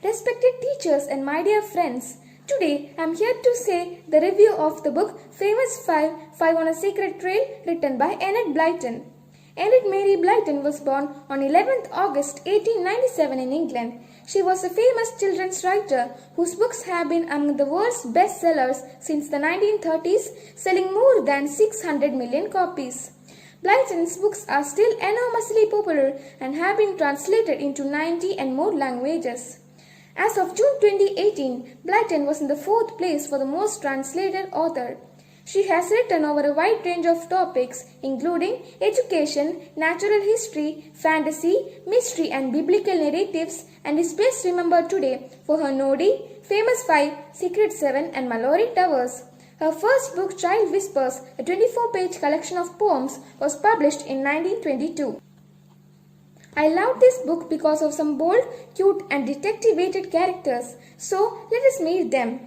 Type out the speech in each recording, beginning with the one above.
Respected teachers and my dear friends, today I am here to say the review of the book Famous Five, Five on a Secret Trail written by Enid Blyton. Enid Mary Blyton was born on 11th August 1897 in England. She was a famous children's writer whose books have been among the world's best sellers since the 1930s, selling more than 600 million copies. Blyton's books are still enormously popular and have been translated into 90 and more languages. As of June 2018, Blyton was in the 4th place for the most translated author. She has written over a wide range of topics including education, natural history, fantasy, mystery and biblical narratives and is best remembered today for her Noddy, Famous Five, Secret Seven and Mallory Towers. Her first book, Child Whispers, a 24-page collection of poems, was published in 1922. I love this book because of some bold, cute and detective-weighted characters, so let us meet them.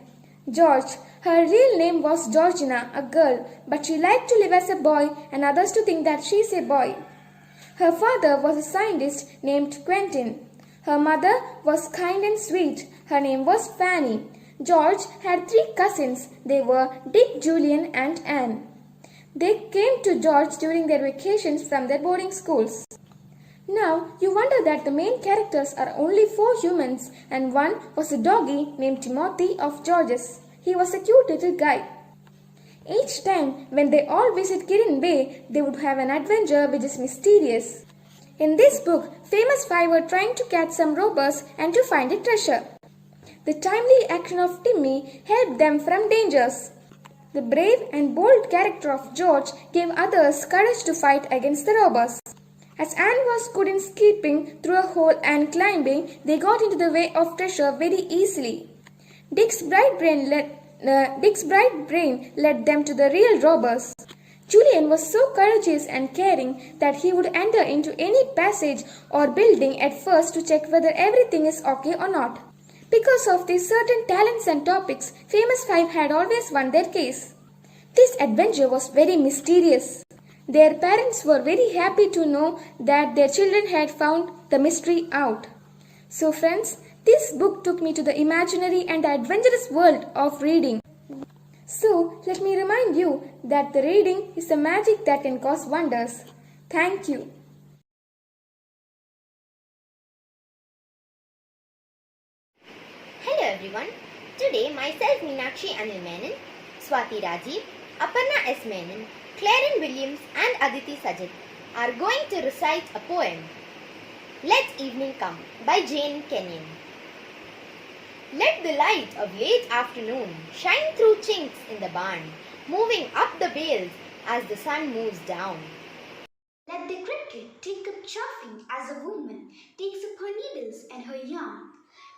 George. Her real name was Georgina, a girl, but she liked to live as a boy and others to think that she is a boy. Her father was a scientist named Quentin. Her mother was kind and sweet. Her name was Fanny. George had 3 cousins. They were Dick, Julian and Anne. They came to George during their vacations from their boarding schools. Now, you wonder that the main characters are only 4 humans and one was a doggy named Timothy of George's. He was a cute little guy. Each time when they all visit Kirin Bay, they would have an adventure which is mysterious. In this book, Famous Five were trying to catch some robbers and to find a treasure. The timely action of Timmy helped them from dangers. The brave and bold character of George gave others courage to fight against the robbers. As Anne was good in skipping through a hole and climbing, they got into the way of treasure very easily. Dick's bright brain led them to the real robbers. Julian was so courageous and caring that he would enter into any passage or building at first to check whether everything is okay or not. Because of these certain talents and topics, Famous Five had always won their case. This adventure was very mysterious. Their parents were very happy to know that their children had found the mystery out. So friends, this book took me to the imaginary and adventurous world of reading. So let me remind you that the reading is a magic that can cause wonders. Thank you. Hello everyone. Today myself Meenakshi Anil Menon, Swati Rajiv, Aparna S. Menon, Claren Williams and Aditi Sajid are going to recite a poem. Let Evening Come by Jane Kenyon. Let the light of late afternoon shine through chinks in the barn, moving up the bales as the sun moves down. Let the cricket take up chaffing as a woman takes up her needles and her yarn.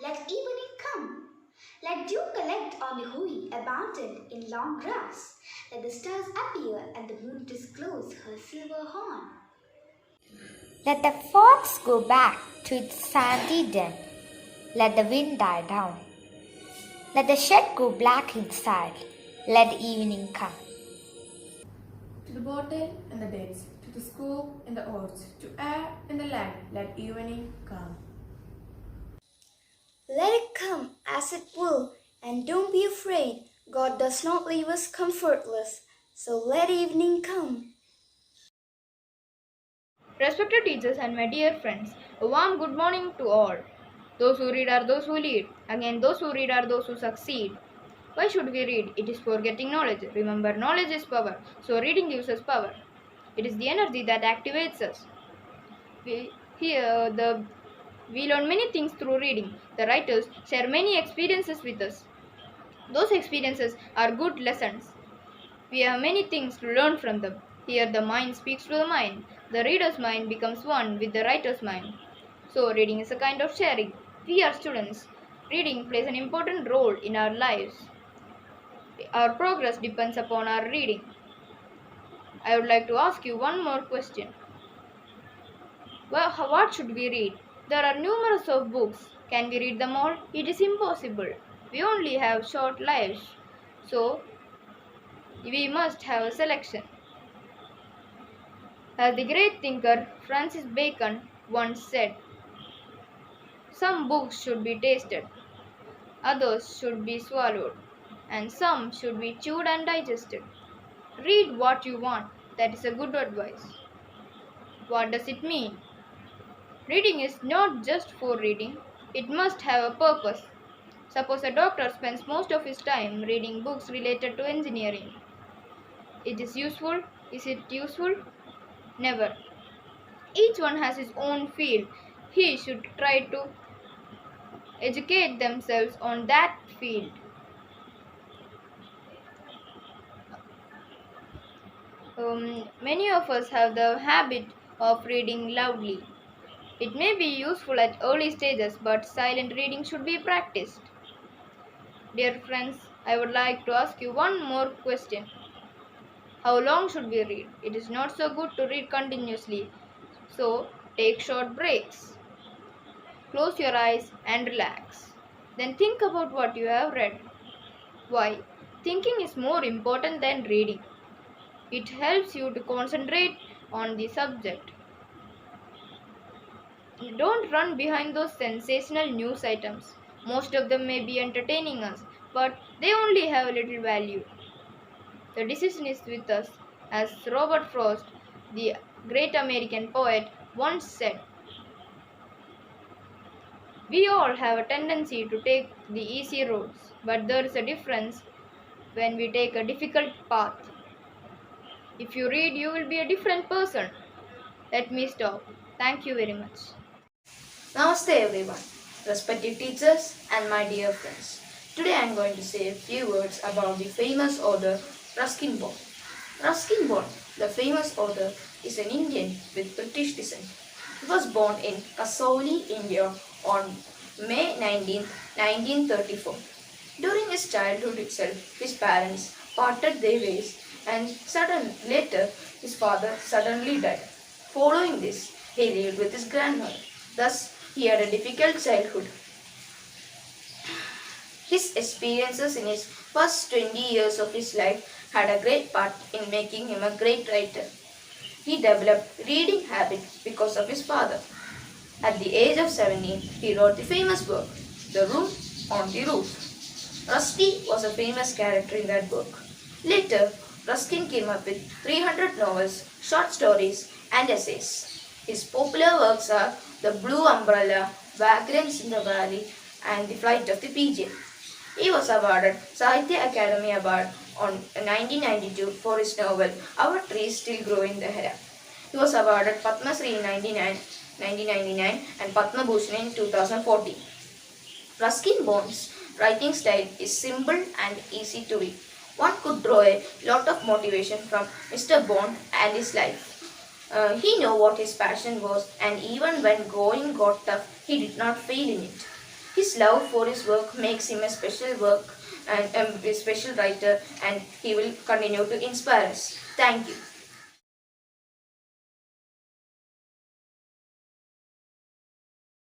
Let evening come. Let dew collect on the hui abandoned in long grass. Let the stars appear and the moon disclose her silver horn. Let the fox go back to its sandy den. Let the wind die down. Let the shed go black inside. Let evening come. To the bottle and the dates, to the scoop and the oats, to air and the land, let evening come. Let it come as it will, and don't be afraid. God does not leave us comfortless, so let evening come. Respected teachers and my dear friends, a warm good morning to all. Those who read are those who lead. Again, those who read are those who succeed. Why should we read? It is for getting knowledge. Remember, knowledge is power, so reading gives us power. It is the energy that activates us. We learn many things through reading. The writers share many experiences with us. Those experiences are good lessons. We have many things to learn from them. Here the mind speaks to the mind. The reader's mind becomes one with the writer's mind. So reading is a kind of sharing. We are students. Reading plays an important role in our lives. Our progress depends upon our reading. I would like to ask you one more question. What should we read? There are numerous of books. Can we read them all? It is impossible. We only have short lives. So we must have a selection. As the great thinker Francis Bacon once said, Some books should be tasted, others should be swallowed, and some should be chewed and digested. Read what you want. That is a good advice. What does it mean? Reading is not just for reading, it must have a purpose. Suppose a doctor spends most of his time reading books related to engineering. It is useful? Is it useful? Never. Each one has his own field. He should try to educate themselves on that field. Many of us have the habit of reading loudly. It may be useful at early stages, but silent reading should be practiced. Dear friends, I would like to ask you one more question. How long should we read? It is not so good to read continuously, so take short breaks. Close your eyes and relax. Then think about what you have read. Why? Thinking is more important than reading. It helps you to concentrate on the subject. Don't run behind those sensational news items. Most of them may be entertaining us, but they only have little value. The decision is with us, as Robert Frost, the great American poet, once said. We all have a tendency to take the easy roads, but there is a difference when we take a difficult path. If you read, you will be a different person. Let me stop. Thank you very much. Namaste everyone, respected teachers and my dear friends. Today I am going to say a few words about the famous author Ruskin Bond. Ruskin Bond, the famous author, is an Indian with British descent. He was born in Kasauli, India on May 19, 1934. During his childhood itself, his parents parted their ways and later his father suddenly died. Following this, he lived with his grandmother. Thus, he had a difficult childhood. His experiences in his first 20 years of his life had a great part in making him a great writer. He developed reading habits because of his father. At the age of 17, he wrote the famous work, The Room on the Roof. Rusty was a famous character in that book. Later, Ruskin came up with 300 novels, short stories, and essays. His popular works are The Blue Umbrella, Vagrants in the Valley, and The Flight of the Pigeon. He was awarded Sahitya Academy Award on 1992 for his novel Our Trees Still Grow in the Hera. He was awarded Padma Shri in 1999 and Padma Bhushan in 2014. Ruskin Bond's writing style is simple and easy to read. One could draw a lot of motivation from Mr. Bond and his life. He knew what his passion was, and even when going got tough, he did not fail in it. His love for his work makes him a special writer, and he will continue to inspire us. Thank you.